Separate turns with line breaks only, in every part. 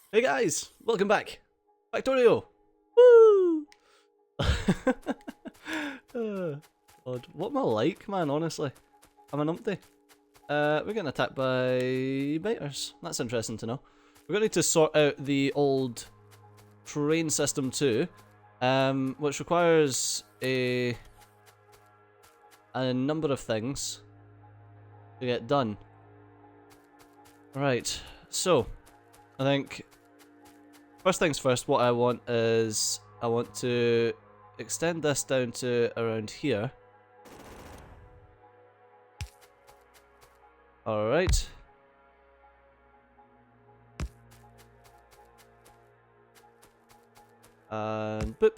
Hey guys, welcome back. Factorio. Woo! God, what am I like, man? Honestly, I'm an umpty. We're getting attacked by biters. That's interesting to know. We're going to need to sort out the old train system too, which requires a number of things to get done. Right, so I think first things first, what I want is I want to extend this down to around here. Alright. And boop.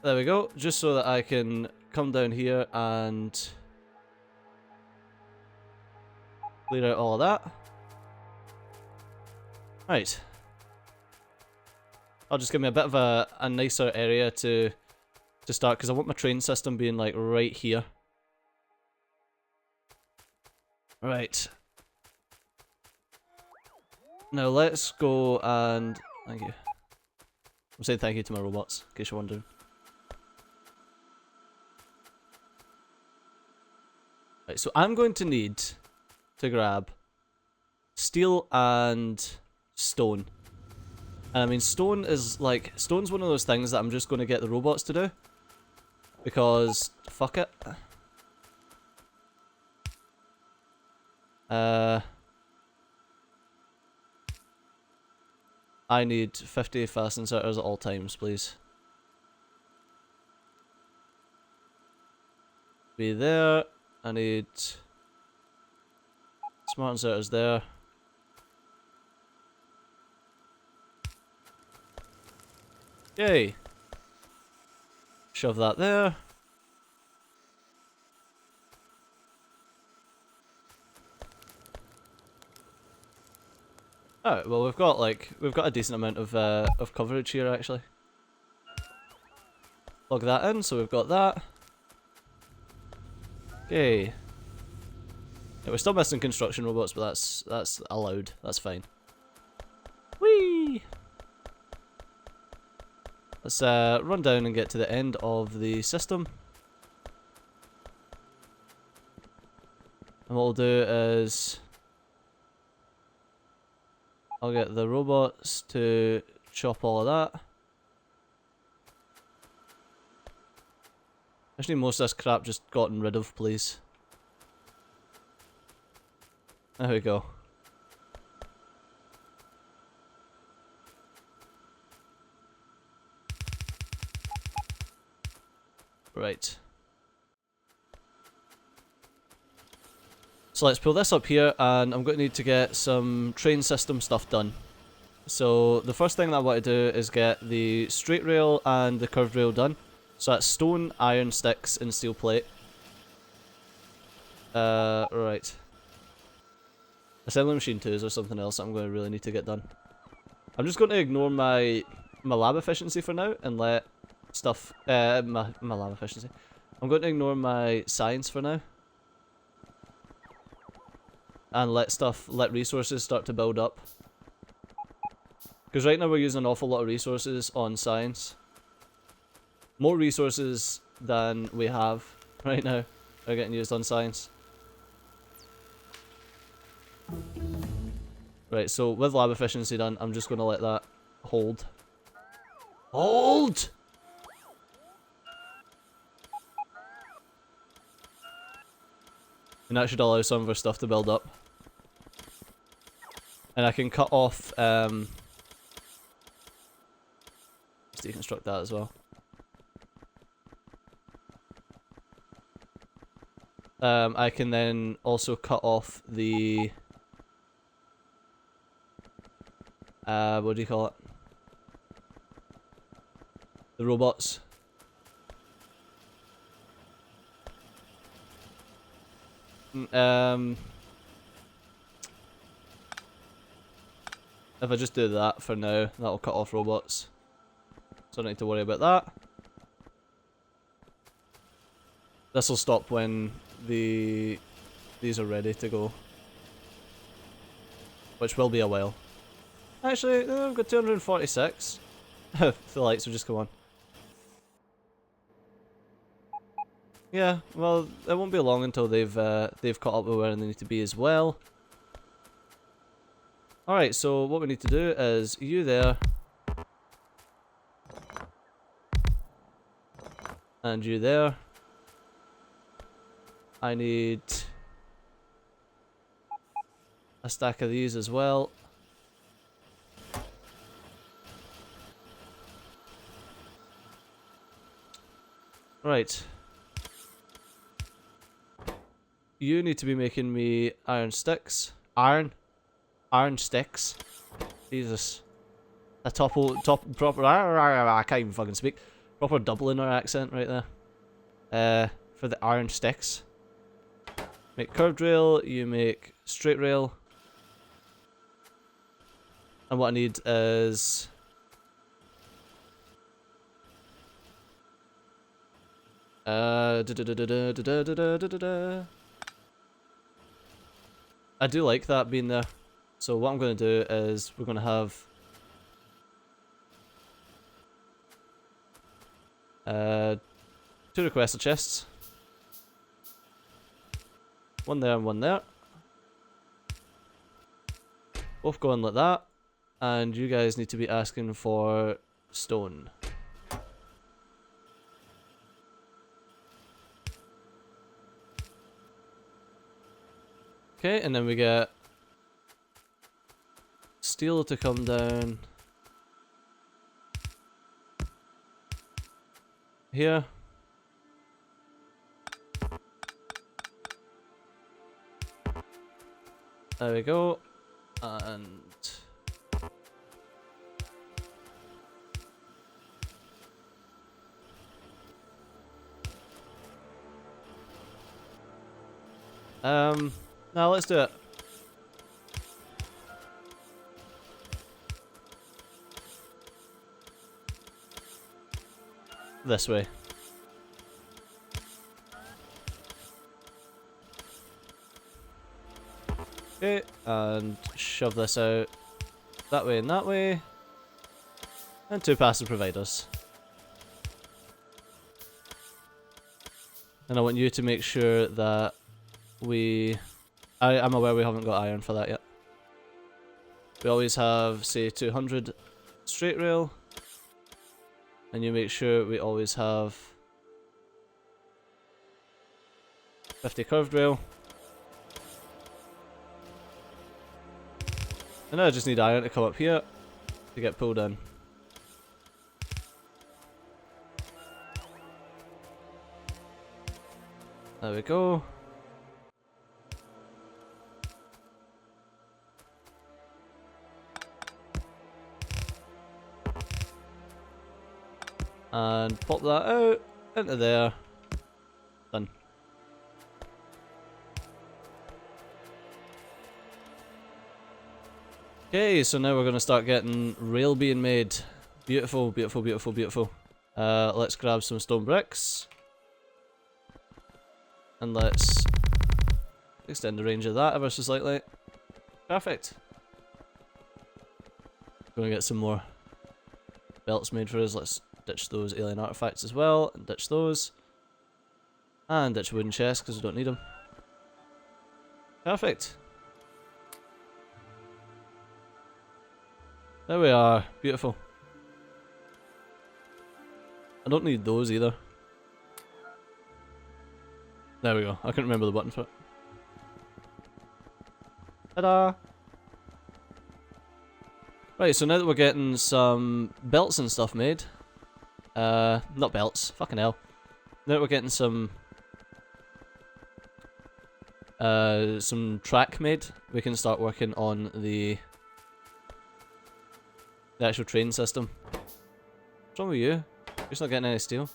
There we go, just so that I can come down here and clear out all of that. Right. I'll just give me a bit of a nicer area to start, because I want my train system being like right here. Right. Now let's go and... Thank you. I'm saying thank you to my robots, in case you're wondering. Right, so I'm going to need to grab steel and stone. And I mean, stone's one of those things that I'm just going to get the robots to do. Because, fuck it. I need 50 fast inserters at all times, please. Be there. I need smart inserters there. Yay! Shove that there. Alright, well we've got a decent amount of coverage here actually. Plug that in, so we've got that. Okay. Yeah, we're still missing construction robots, but that's allowed. That's fine. Whee! Let's run down and get to the end of the system. And what we'll do is I'll get the robots to chop all of that. I just need most of this crap just gotten rid of, please. There we go. Right. So let's pull this up here, and I'm going to need to get some train system stuff done. So the first thing that I want to do is get the straight rail and the curved rail done. So that's stone, iron sticks, and steel plate. Right. Assembly machine 2 or something else that I'm going to really need to get done. I'm just going to ignore my lab efficiency for now and let stuff... my lab efficiency. I'm going to ignore my science for now. And let resources start to build up. Because right now we're using an awful lot of resources on science. More resources than we have right now are getting used on science. Right, so with lab efficiency done, I'm just going to let that hold. Hold! And that should allow some of our stuff to build up. And I can cut off, let's deconstruct that as well. I can then also cut off the, what do you call it? The robots. If I just do that for now, that'll cut off robots. So I don't need to worry about that. This will stop when these are ready to go. Which will be a while. Actually, we've got 246. The lights will just go on. Yeah, well, it won't be long until they've caught up with where they need to be as well. Alright, so what we need to do is you there. And you there. I need a stack of these as well. Right. You need to be making me iron sticks. Iron sticks. Jesus. A proper I can't even fucking speak. Proper Dubliner accent right there. For the iron sticks. Make curved rail, you make straight rail. And what I need is I do like that being there. So what I'm going to do is we're going to have two requester chests. One there and one there. Both going like that. And you guys need to be asking for stone. Okay, and then we get steel to come down here. There we go. And now let's do it. This way. Okay, and shove this out that way and that way. And two passive providers. And I want you to make sure that I'm aware we haven't got iron for that yet. We always have, say, 200 straight rail. And you make sure we always have 50 curved rail. And I just need iron to come up here to get pulled in. There we go. And pop that out into there. Done. Okay, so now we're going to start getting rail being made. Beautiful, beautiful, beautiful, beautiful. Let's grab some stone bricks. And let's extend the range of that ever so slightly. Perfect. Gonna get some more belts made for us. Let's ditch those alien artifacts as well, and ditch those. And ditch wooden chests because we don't need them. Perfect. There we are. Beautiful. I don't need those either. There we go. I couldn't remember the button for it. Ta-da! Right, so now that we're getting some belts and stuff made, not belts, fucking hell. Now that we're getting some track made, we can start working on the actual train system. What's wrong with you? You're just not getting any steel.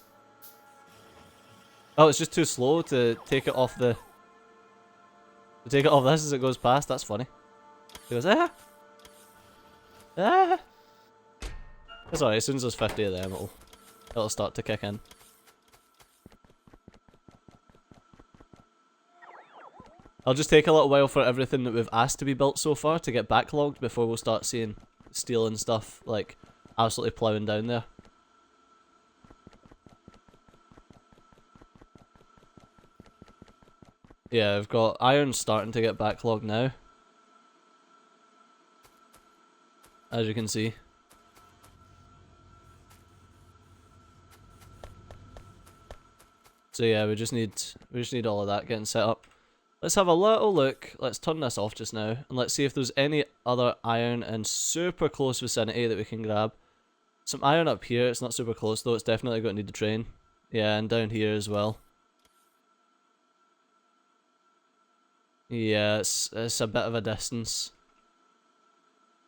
Oh, it's just too slow to take it off the... To take it off this as it goes past. That's funny. It goes, ah! Ah! That's alright, as soon as there's 50 of them, it'll start to kick in. I'll just take a little while for everything that we've asked to be built so far to get backlogged before we'll start seeing steel and stuff, like absolutely plowing down there. Yeah, I've got iron starting to get backlogged now, as you can see. So yeah, we just need all of that getting set up. Let's have a little look. Let's turn this off just now, and let's see if there's any other iron in super close vicinity that we can grab. Some iron up here. It's not super close though. It's definitely going to need the train. Yeah, and down here as well. Yeah, it's a bit of a distance.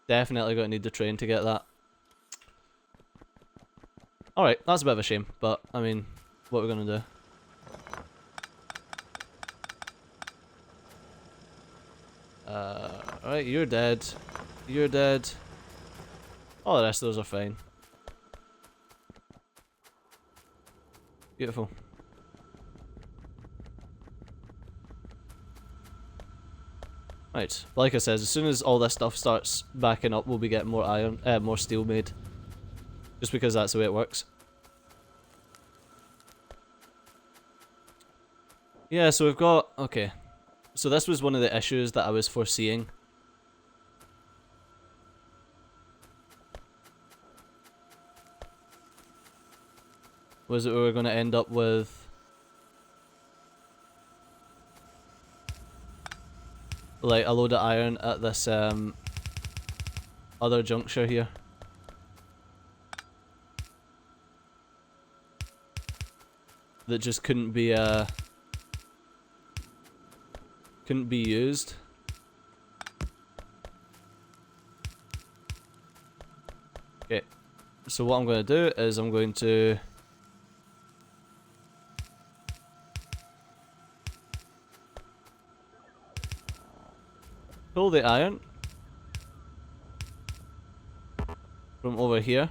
Definitely going to need the train to get that. Alright, that's a bit of a shame, but I mean, what we're going to do. Alright, you're dead. You're dead. All the rest of those are fine. Beautiful. Right, like I said, as soon as all this stuff starts backing up, we'll be getting more iron, more steel made. Just because that's the way it works. Yeah, so we've got, okay. So this was one of the issues that I was foreseeing. Was that we were going to end up with like a load of iron at this other juncture here. That just couldn't be used. Okay, so what I'm going to do is I'm going to pull the iron from over here.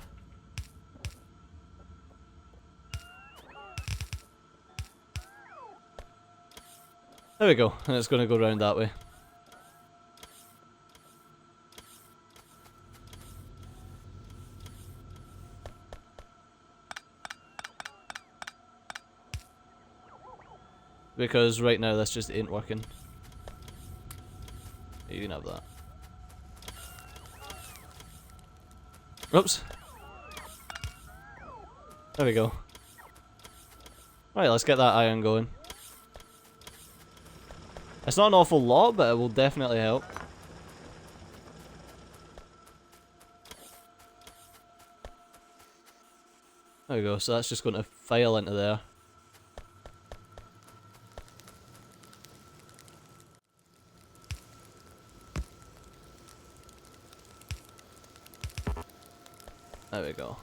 There we go, and it's going to go round that way. Because right now this just ain't working. You can have that. Oops. There we go. Right, let's get that iron going. It's not an awful lot, but it will definitely help. There we go, so that's just going to file into there. There we go.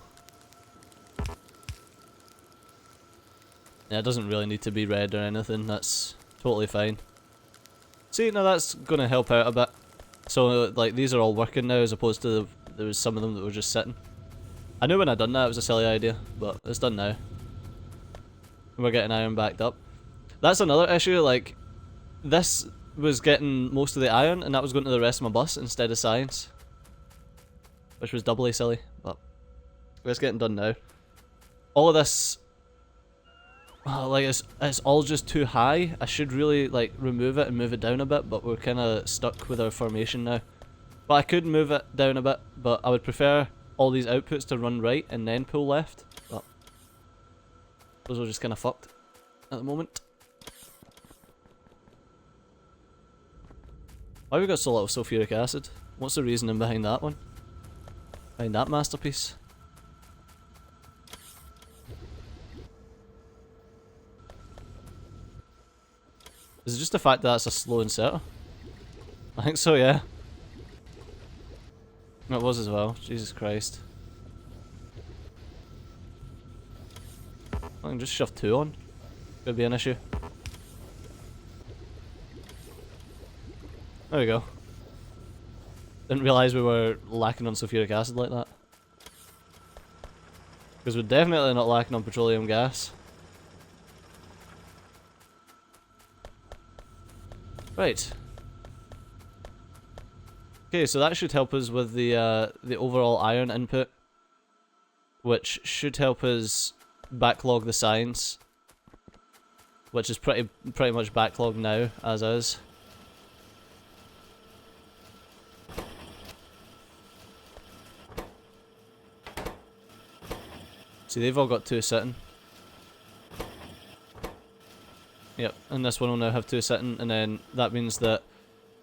Yeah, it doesn't really need to be red or anything, that's totally fine. See, now that's going to help out a bit. So, like, these are all working now as opposed to there was some of them that were just sitting. I knew when I done that it was a silly idea, but it's done now. We're getting iron backed up. That's another issue, like, this was getting most of the iron and that was going to the rest of my bus instead of science. Which was doubly silly, but it's getting done now. All of this, like, it's all just too high. I should really, like, remove it and move it down a bit, but we're kind of stuck with our formation now. But I could move it down a bit, but I would prefer all these outputs to run right and then pull left. But those are just kind of fucked at the moment. Why have we got so little sulfuric acid? What's the reasoning behind that one? Behind that masterpiece? Is it just the fact that that's a slow inserter? I think so, yeah. It was as well. Jesus Christ. I can just shove 2 on. Could be an issue. There we go. Didn't realise we were lacking on sulfuric acid like that. Because we're definitely not lacking on petroleum gas. Right. Okay, so that should help us with the overall iron input, which should help us backlog the science, which is pretty much backlogged now as is. See, they've all got 2 sitting. Yep, and this one will now have 2 sitting, and then that means that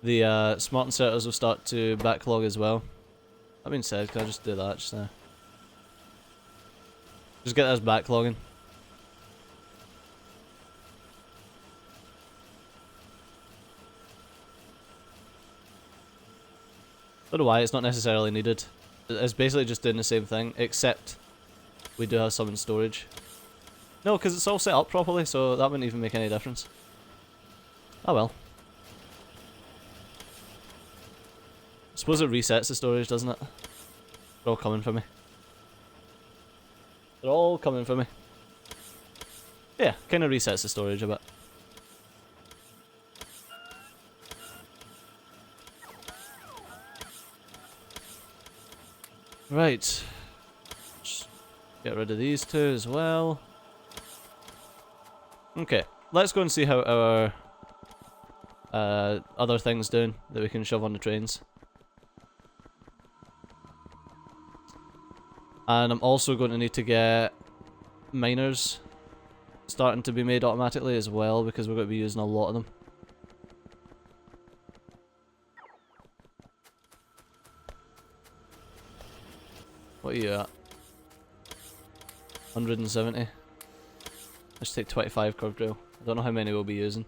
the smart inserters will start to backlog as well. That being said, can I just do that just now? Just get this backlogging. Don't know why, it's not necessarily needed. It's basically just doing the same thing, except we do have some in storage. No, because it's all set up properly, so that wouldn't even make any difference. Oh well. I suppose it resets the storage, doesn't it? They're all coming for me. They're all coming for me. Yeah, kind of resets the storage a bit. Right. Just get rid of these 2 as well. Okay, let's go and see how our other things doing that we can shove on the trains. And I'm also going to need to get miners starting to be made automatically as well, because we're going to be using a lot of them. What are you at? 170. Let's take 25 curved drill. I don't know how many we'll be using.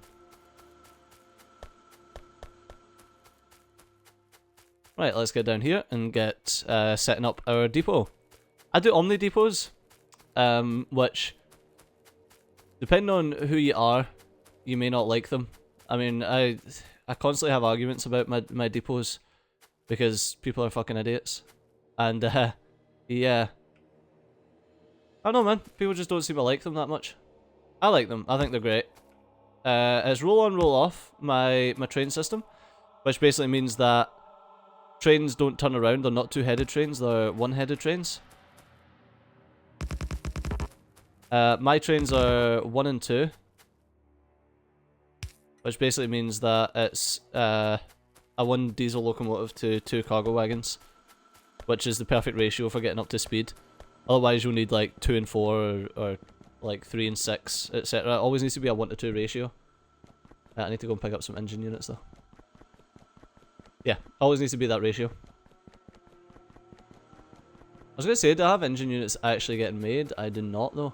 Right, let's get down here and get setting up our depot. I do Omni depots, which, depending on who you are, you may not like them. I mean, I constantly have arguments about my depots because people are fucking idiots. And, yeah. I don't know, man. People just don't seem to like them that much. I like them. I think they're great. It's roll on, roll off, my train system, which basically means that trains don't turn around. They're not 2-headed trains, they're 1-headed trains. My trains are 1 and 2, which basically means that it's a 1 diesel locomotive to 2 cargo wagons, which is the perfect ratio for getting up to speed. Otherwise you'll need like 2 and 4 or like 3 and 6, etc. It always needs to be a 1 to 2 ratio. I need to go and pick up some engine units though. Yeah, always needs to be that ratio. I was going to say, do I have engine units actually getting made? I do not though.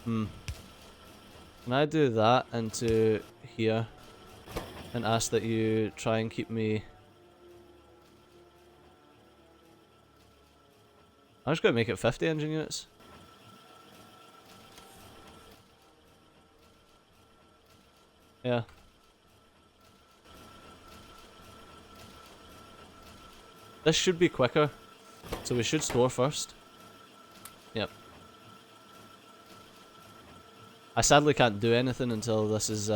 Can I do that into here and ask that you try and keep me... I'm just going to make it 50 engine units. Yeah. This should be quicker, so we should store first. Yep. I sadly can't do anything until this is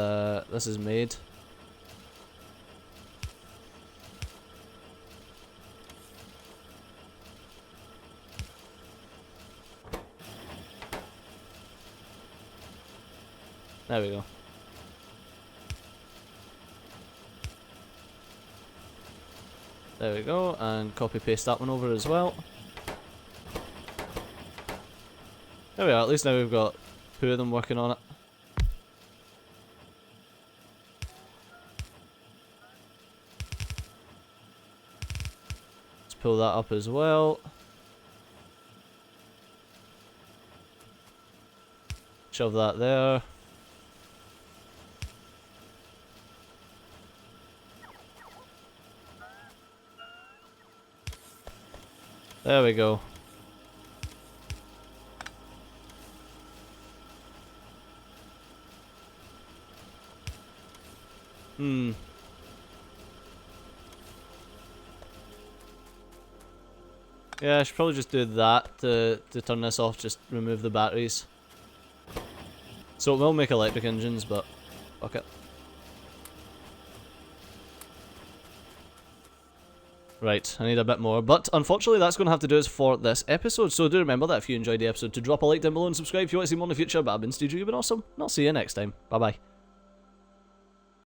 made. There we go. There we go, and copy paste that one over as well. There we are, at least now we've got 2 of them working on it. Let's pull that up as well. Shove that there. There we go. Yeah, I should probably just do that to turn this off, just remove the batteries. So it will make electric engines, but fuck it. Right, I need a bit more. But unfortunately, that's going to have to do us for this episode. So do remember that if you enjoyed the episode, to drop a like down below and subscribe if you want to see more in the future. But I've been Steve, you've been awesome, and I'll see you next time. Bye bye.